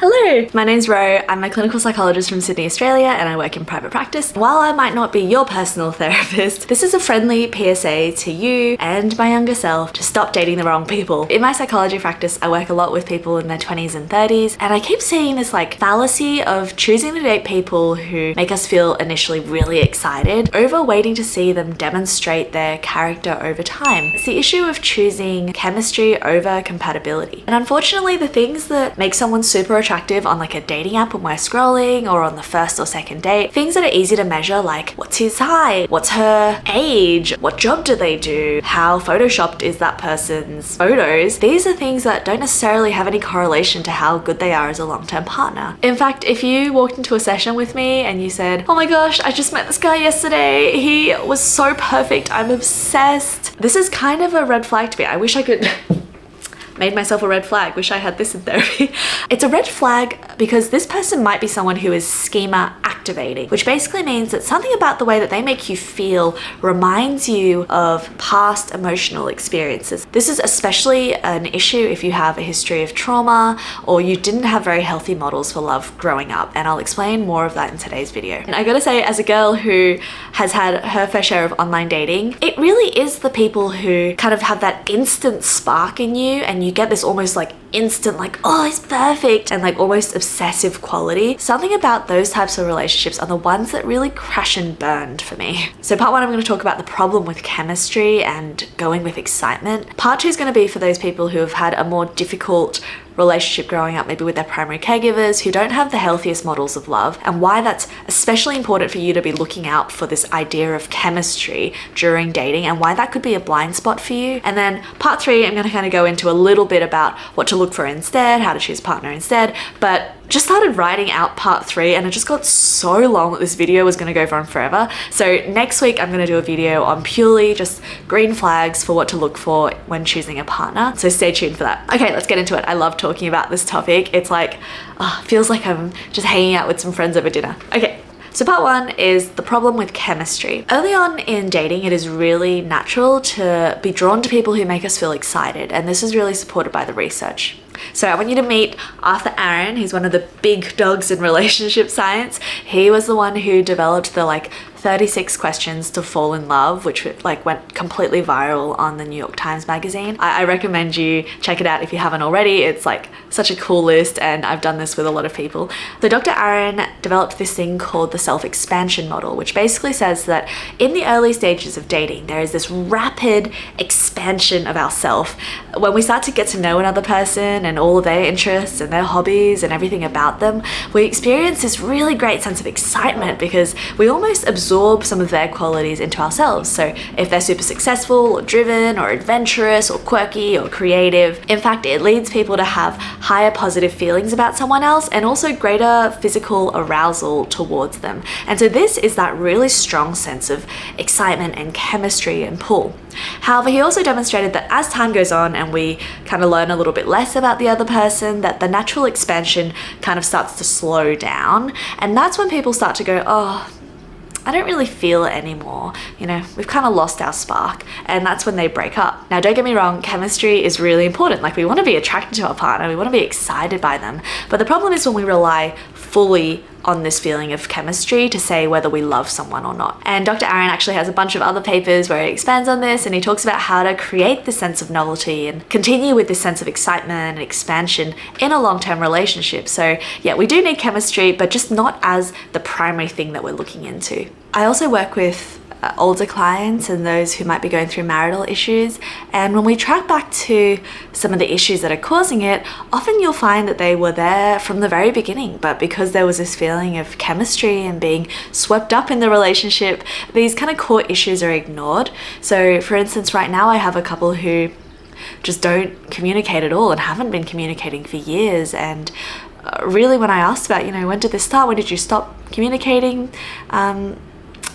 Hello, my name's Ro. I'm a clinical psychologist from Sydney, Australia, and I work in private practice. While I might not be your personal therapist, this is a friendly PSA to you and my younger self to stop dating the wrong people. In my psychology practice, I work a lot with people in their 20s and 30s, and I keep seeing this fallacy of choosing to date people who make us feel initially really excited over waiting to see them demonstrate their character over time. It's the issue of choosing chemistry over compatibility. And unfortunately, the things that make someone super attractive on a dating app when we're scrolling or on the first or second date, things that are easy to measure, like what's his height, what's her age, what job do they do, how photoshopped is that person's photos. These are things that don't necessarily have any correlation to how good they are as a long-term partner. In fact, if you walked into a session with me and you said, oh my gosh, I just met this guy yesterday, he was so perfect, I'm obsessed, this is kind of a red flag to me. I wish I could made myself a red flag. Wish I had this in therapy. It's a red flag because this person might be someone who is schema activating, which basically means that something about the way that they make you feel reminds you of past emotional experiences. This is especially an issue if you have a history of trauma or you didn't have very healthy models for love growing up, and I'll explain more of that in today's video. And I gotta say, as a girl who has had her fair share of online dating, it really is the people who kind of have that instant spark in you, and you get this almost instant oh, he's perfect, and almost obsessive quality. Something about those types of relationships are the ones that really crash and burned for me. So part one, I'm going to talk about the problem with chemistry and going with excitement. Part two is going to be for those people who have had a more difficult relationship growing up, maybe with their primary caregivers, who don't have the healthiest models of love, and why that's especially important for you to be looking out for this idea of chemistry during dating, and why that could be a blind spot for you. And then part three, I'm going to kind of go into a little bit about what to look for instead, how to choose a partner instead, but just started writing out part three and it just got so long that this video was going to go on forever. So next week I'm going to do a video on purely just green flags for what to look for when choosing a partner. So stay tuned for that. Okay, let's get into it. I love talking about this topic. It's feels like I'm just hanging out with some friends over dinner. Okay. So part one is the problem with chemistry. Early on in dating, it is really natural to be drawn to people who make us feel excited, and this is really supported by the research. So I want you to meet Arthur Aaron. He's one of the big dogs in relationship science. He was the one who developed the 36 questions to fall in love, which went completely viral on the New York Times magazine. I recommend you check it out if you haven't already. It's such a cool list, and I've done this with a lot of people. So Dr. Aaron developed this thing called the self-expansion model, which basically says that in the early stages of dating, there is this rapid expansion of ourself. When we start to get to know another person and all of their interests and their hobbies and everything about them, we experience this really great sense of excitement because we almost absorb some of their qualities into ourselves. So if they're super successful or driven or adventurous or quirky or creative, in fact, it leads people to have higher positive feelings about someone else and also greater physical arousal towards them. And so this is that really strong sense of excitement and chemistry and pull. However, he also demonstrated that as time goes on and we kind of learn a little bit less about the other person, that the natural expansion kind of starts to slow down. And that's when people start to go, oh, I don't really feel it anymore. We've kind of lost our spark, and that's when they break up. Now, don't get me wrong, chemistry is really important. We want to be attracted to our partner, we want to be excited by them. But the problem is when we rely fully on this feeling of chemistry to say whether we love someone or not. And Dr. Aaron actually has a bunch of other papers where he expands on this, and he talks about how to create this sense of novelty and continue with this sense of excitement and expansion in a long-term relationship. So yeah, we do need chemistry, but just not as the primary thing that we're looking into. I also work with older clients and those who might be going through marital issues, and when we track back to some of the issues that are causing it, often you'll find that they were there from the very beginning, but because there was this feeling of chemistry and being swept up in the relationship, these kind of core issues are ignored. So for instance, right now I have a couple who just don't communicate at all and haven't been communicating for years, and really when I asked about, when did this start, when did you stop communicating,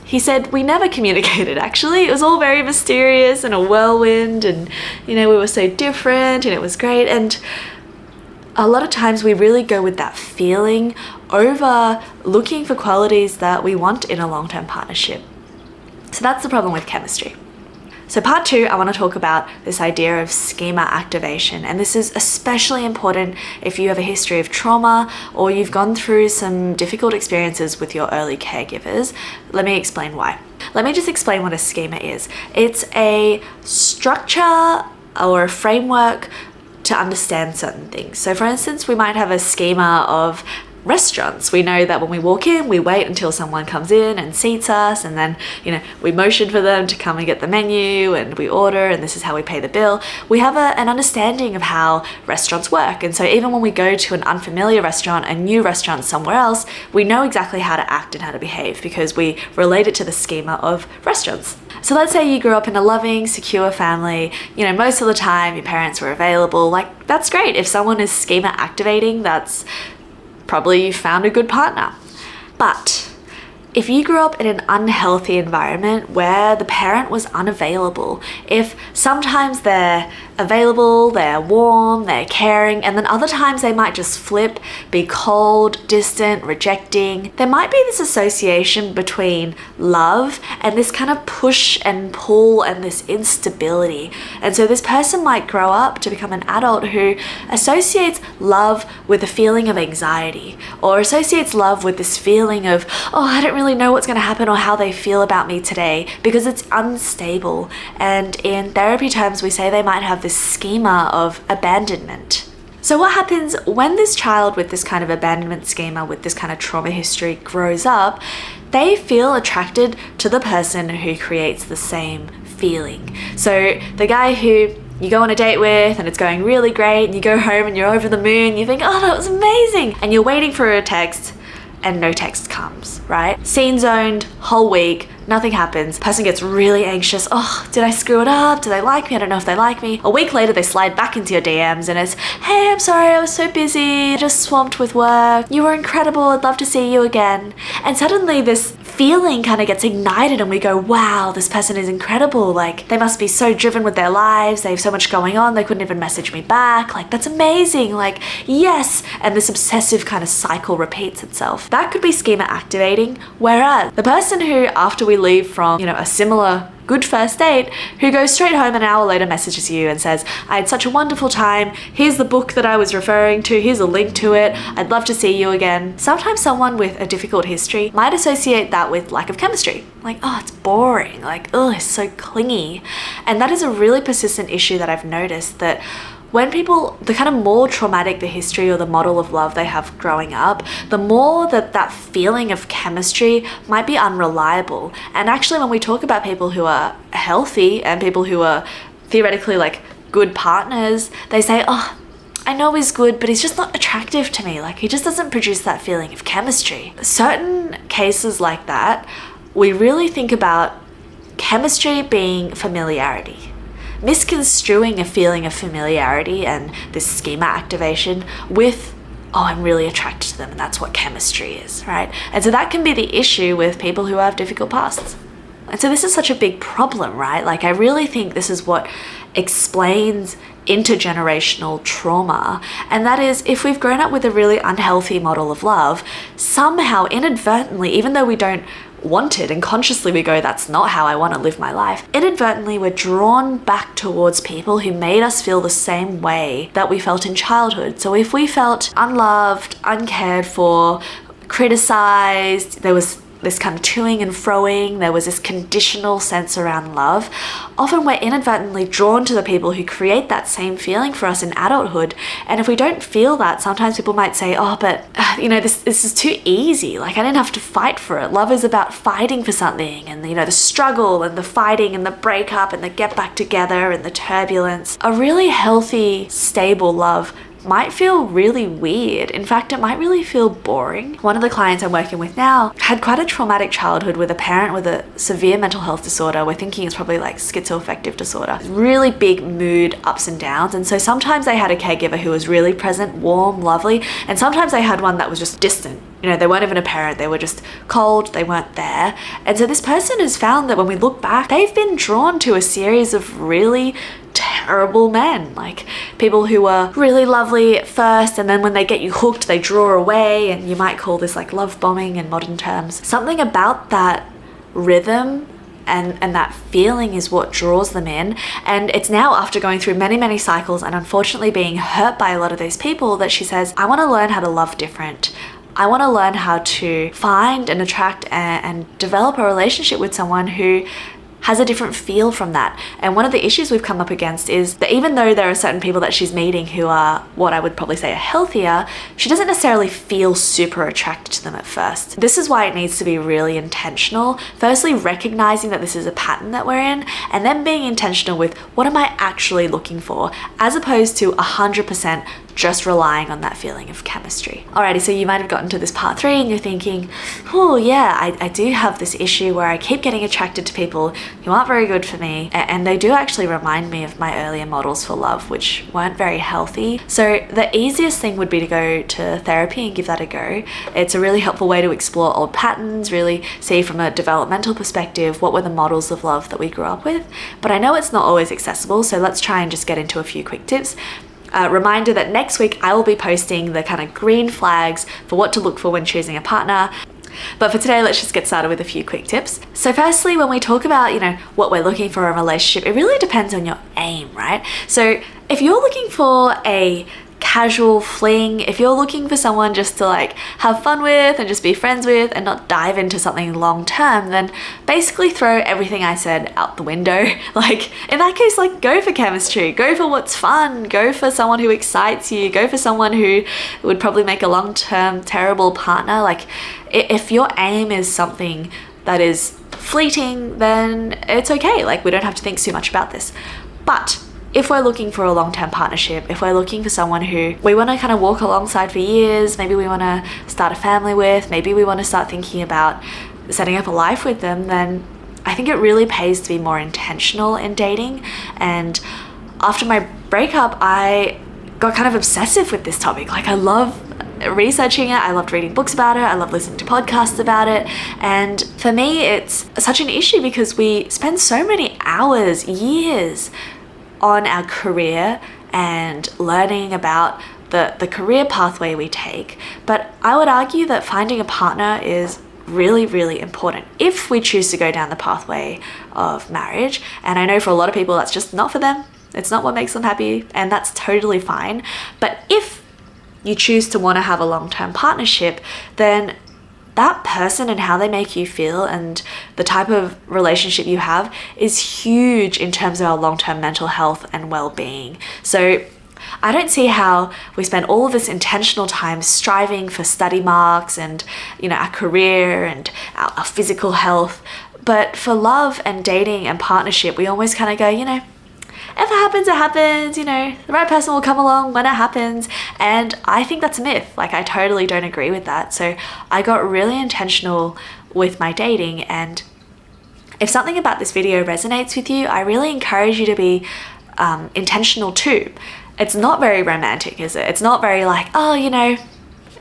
he said, we never communicated, actually. It was all very mysterious and a whirlwind, and, we were so different and it was great. And a lot of times we really go with that feeling over looking for qualities that we want in a long-term partnership. So that's the problem with chemistry. So part 2, I want to talk about this idea of schema activation. And this is especially important if you have a history of trauma or you've gone through some difficult experiences with your early caregivers. Let me explain why. Let me just explain what a schema is. It's a structure or a framework to understand certain things. So for instance, we might have a schema of restaurants. We know that when we walk in, we wait until someone comes in and seats us, and then, we motion for them to come and get the menu, and we order, and this is how we pay the bill. We have an understanding of how restaurants work. And so even when we go to an unfamiliar restaurant, a new restaurant somewhere else, we know exactly how to act and how to behave because we relate it to the schema of restaurants. So let's say you grew up in a loving, secure family, most of the time your parents were available. Like, that's great. If someone is schema activating, that's probably you found a good partner. But if you grew up in an unhealthy environment where the parent was unavailable, if sometimes they're available, they're warm, they're caring, and then other times they might just flip, be cold, distant, rejecting, there might be this association between love and this kind of push and pull and this instability. And so this person might grow up to become an adult who associates love with a feeling of anxiety, or associates love with this feeling of, oh, I don't really know what's going to happen or how they feel about me today, because it's unstable. And in therapy terms, we say they might have this schema of abandonment. So what happens when this child with this kind of abandonment schema, with this kind of trauma history grows up? They feel attracted to the person who creates the same feeling. So the guy who you go on a date with and it's going really great, and you go home and you're over the moon, you think, oh, that was amazing, and you're waiting for a text and no text comes, right? Scene zoned, whole week, nothing happens. Person gets really anxious. Oh, did I screw it up? Do they like me? I don't know if they like me. A week later, they slide back into your DMs and it's, hey, I'm sorry, I was so busy, just swamped with work. You were incredible, I'd love to see you again. And suddenly this feeling kind of gets ignited and we go, wow, this person is incredible. Like, they must be so driven with their lives. They have so much going on. They couldn't even message me back. Like, that's amazing. Like, yes. And this obsessive kind of cycle repeats itself. That could be schema activating. Whereas the person who, after we leave from, a similar good first date, who goes straight home an hour later messages you and says, I had such a wonderful time, here's the book that I was referring to, here's a link to it, I'd love to see you again. Sometimes someone with a difficult history might associate that with lack of chemistry. Like, oh, it's boring, like, oh, it's so clingy. And that is a really persistent issue that I've noticed, that when people, the kind of more traumatic the history or the model of love they have growing up, the more that feeling of chemistry might be unreliable. And actually, when we talk about people who are healthy and people who are theoretically like good partners, they say, oh, I know he's good, but he's just not attractive to me. Like, he just doesn't produce that feeling of chemistry. Certain cases like that, we really think about chemistry being familiarity. Misconstruing a feeling of familiarity and this schema activation with, oh, I'm really attracted to them, and that's what chemistry is, right? And so that can be the issue with people who have difficult pasts. And so this is such a big problem, right? Like, I really think this is what explains intergenerational trauma. And that is, if we've grown up with a really unhealthy model of love, somehow inadvertently, even though we don't want it and consciously we go, that's not how I want to live my life, inadvertently we're drawn back towards people who made us feel the same way that we felt in childhood. So if we felt unloved, uncared for, criticized, there was this kind of toing and froing, there was this conditional sense around love, often we're inadvertently drawn to the people who create that same feeling for us in adulthood. And if we don't feel that, sometimes people might say, oh, but this is too easy. Like, I didn't have to fight for it. Love is about fighting for something, and the struggle and the fighting and the breakup and the get back together and the turbulence. A really healthy, stable love might feel really weird. In fact, it might really feel boring. One of the clients I'm working with now had quite a traumatic childhood with a parent with a severe mental health disorder. We're thinking it's probably like schizoaffective disorder. Really big mood ups and downs. And so sometimes they had a caregiver who was really present, warm, lovely. And sometimes they had one that was just distant. They weren't even a parent. They were just cold. They weren't there. And so this person has found that when we look back, they've been drawn to a series of really terrible men, like people who were really lovely at first, and then when they get you hooked, they draw away, and you might call this like love bombing in modern terms. Something about that rhythm and that feeling is what draws them in. And it's now after going through many, many cycles and unfortunately being hurt by a lot of those people that she says, I want to learn how to love different. I want to learn how to find and attract and develop a relationship with someone who has a different feel from that. And one of the issues we've come up against is that even though there are certain people that she's meeting who are what I would probably say are healthier, she doesn't necessarily feel super attracted to them at first. This is why it needs to be really intentional. Firstly, recognizing that this is a pattern that we're in, and then being intentional with what am I actually looking for, as opposed to 100% just relying on that feeling of chemistry. Alrighty, so you might have gotten to this part 3 and you're thinking, oh yeah, I do have this issue where I keep getting attracted to people who aren't very good for me, and they do actually remind me of my earlier models for love, which weren't very healthy. So the easiest thing would be to go to therapy and give that a go. It's a really helpful way to explore old patterns, really see from a developmental perspective what were the models of love that we grew up with. But I know it's not always accessible, so let's try and just get into a few quick tips. Reminder that next week I will be posting the kind of green flags for what to look for when choosing a partner. But for today, let's just get started with a few quick tips. So firstly, when we talk about, what we're looking for in a relationship, it really depends on your aim, right? So if you're looking for a casual fling, if you're looking for someone just to have fun with and just be friends with and not dive into something long term, then basically throw everything I said out the window. In that case, go for chemistry, go for what's fun, go for someone who excites you, go for someone who would probably make a long-term terrible partner. If your aim is something that is fleeting, then it's okay. We don't have to think too much about this. But if we're looking for a long-term partnership, if we're looking for someone who we want to kind of walk alongside for years, maybe we want to start a family with, maybe we want to start thinking about setting up a life with them, then I think it really pays to be more intentional in dating. And after my breakup, I got kind of obsessive with this topic. I love researching it, I loved reading books about it, I love listening to podcasts about it. And for me, it's such an issue because we spend so many hours, years on our career and learning about the career pathway we take. But I would argue that finding a partner is really, really important if we choose to go down the pathway of marriage. And I know for a lot of people that's just not for them. It's not what makes them happy, and that's totally fine. But if you choose to want to have a long-term partnership, then that person and how they make you feel and the type of relationship you have is huge in terms of our long-term mental health and well-being. So I don't see how we spend all of this intentional time striving for study marks and, our career and our physical health. But for love and dating and partnership, we almost kind of go, if it happens, it happens, the right person will come along when it happens. And I think that's a myth. I totally don't agree with that. So I got really intentional with my dating. And if something about this video resonates with you, I really encourage you to be intentional too. It's not very romantic, is it? It's not very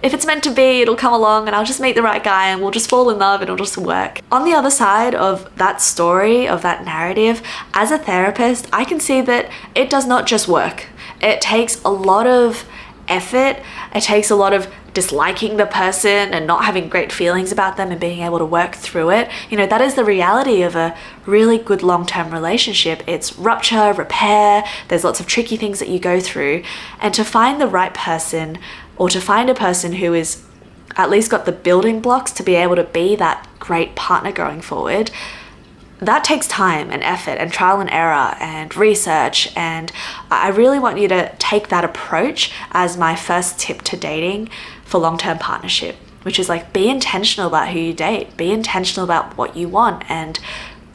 if it's meant to be, it'll come along and I'll just meet the right guy and we'll just fall in love and it'll just work. On the other side of that story, of that narrative, as a therapist, I can see that it does not just work. It takes a lot of effort. It takes a lot of disliking the person and not having great feelings about them and being able to work through it. That is the reality of a really good long-term relationship. It's rupture, repair, there's lots of tricky things that you go through. And to find the right person, or to find a person who is at least got the building blocks to be able to be that great partner going forward, that takes time and effort and trial and error and research. And I really want you to take that approach as my first tip to dating for long-term partnership, which is be intentional about who you date, be intentional about what you want, and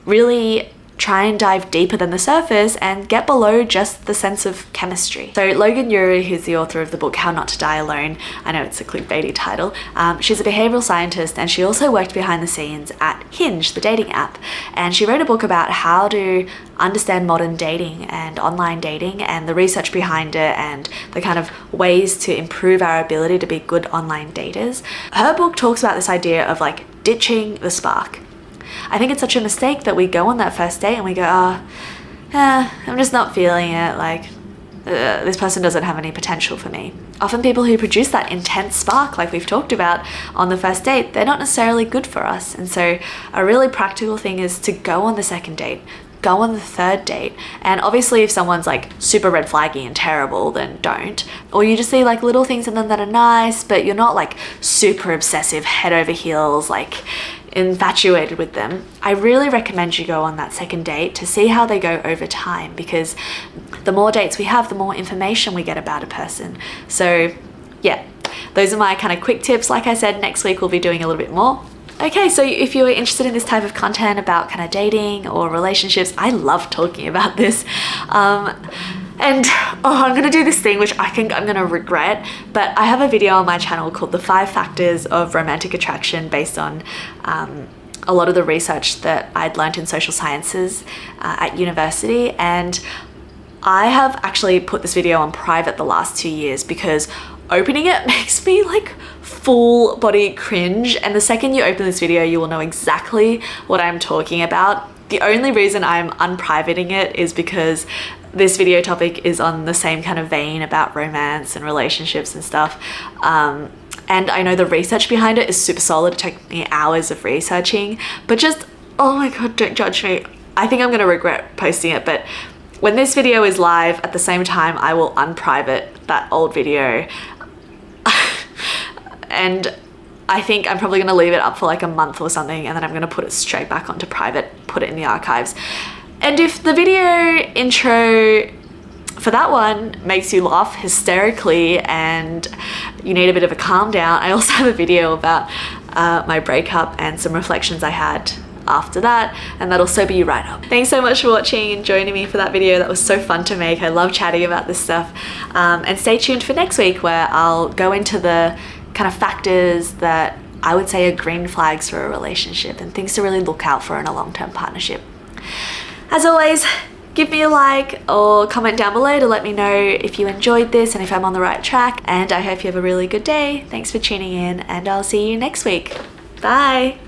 really try and dive deeper than the surface and get below just the sense of chemistry. So Logan Ury, who's the author of the book How Not to Die Alone, I know it's a clickbaity title, she's a behavioral scientist and she also worked behind the scenes at Hinge, the dating app, and she wrote a book about how to understand modern dating and online dating and the research behind it and the kind of ways to improve our ability to be good online daters. Her book talks about this idea of ditching the spark. I think it's such a mistake that we go on that first date and we go, I'm just not feeling it. this person doesn't have any potential for me. Often people who produce that intense spark, like we've talked about on the first date, they're not necessarily good for us. And so a really practical thing is to go on the second date, go on the third date. And obviously if someone's like super red flaggy and terrible, then don't. Or you just see like little things in them that are nice, but you're not like super obsessive, head over heels, like infatuated with them. I really recommend you go on that second date to see how they go over time, because the more dates we have, the more information we get about a person. So yeah, those are my kind of quick tips. Like I said, next week we'll be doing a little bit more. Okay, so if you're interested in this type of content about kind of dating or relationships, I love talking about this. I'm gonna do this thing which I think I'm gonna regret, but I have a video on my channel called The 5 Factors of Romantic Attraction, based on a lot of the research that I'd learned in social sciences at university. And I have actually put this video on private the last 2 years because opening it makes me like full body cringe, and the second you open this video you will know exactly what I'm talking about. The only reason I'm unprivating it is because this video topic is on the same kind of vein about romance and relationships and stuff. And I know the research behind it is super solid. It took me hours of researching, but just, oh my God, don't judge me. I think I'm gonna regret posting it, but when this video is live at the same time, I will unprivate that old video. And I think I'm probably gonna leave it up for like a month or something, and then I'm gonna put it straight back onto private, put it in the archives. And if the video intro for that one makes you laugh hysterically and you need a bit of a calm down, I also have a video about my breakup and some reflections I had after that, and that'll sober you right up. Thanks so much for watching and joining me for that video. That was so fun to make. I love chatting about this stuff. And stay tuned for next week, where I'll go into the kind of factors that I would say are green flags for a relationship and things to really look out for in a long-term partnership. As always, give me a like or comment down below to let me know if you enjoyed this and if I'm on the right track. And I hope you have a really good day. Thanks for tuning in, and I'll see you next week. Bye.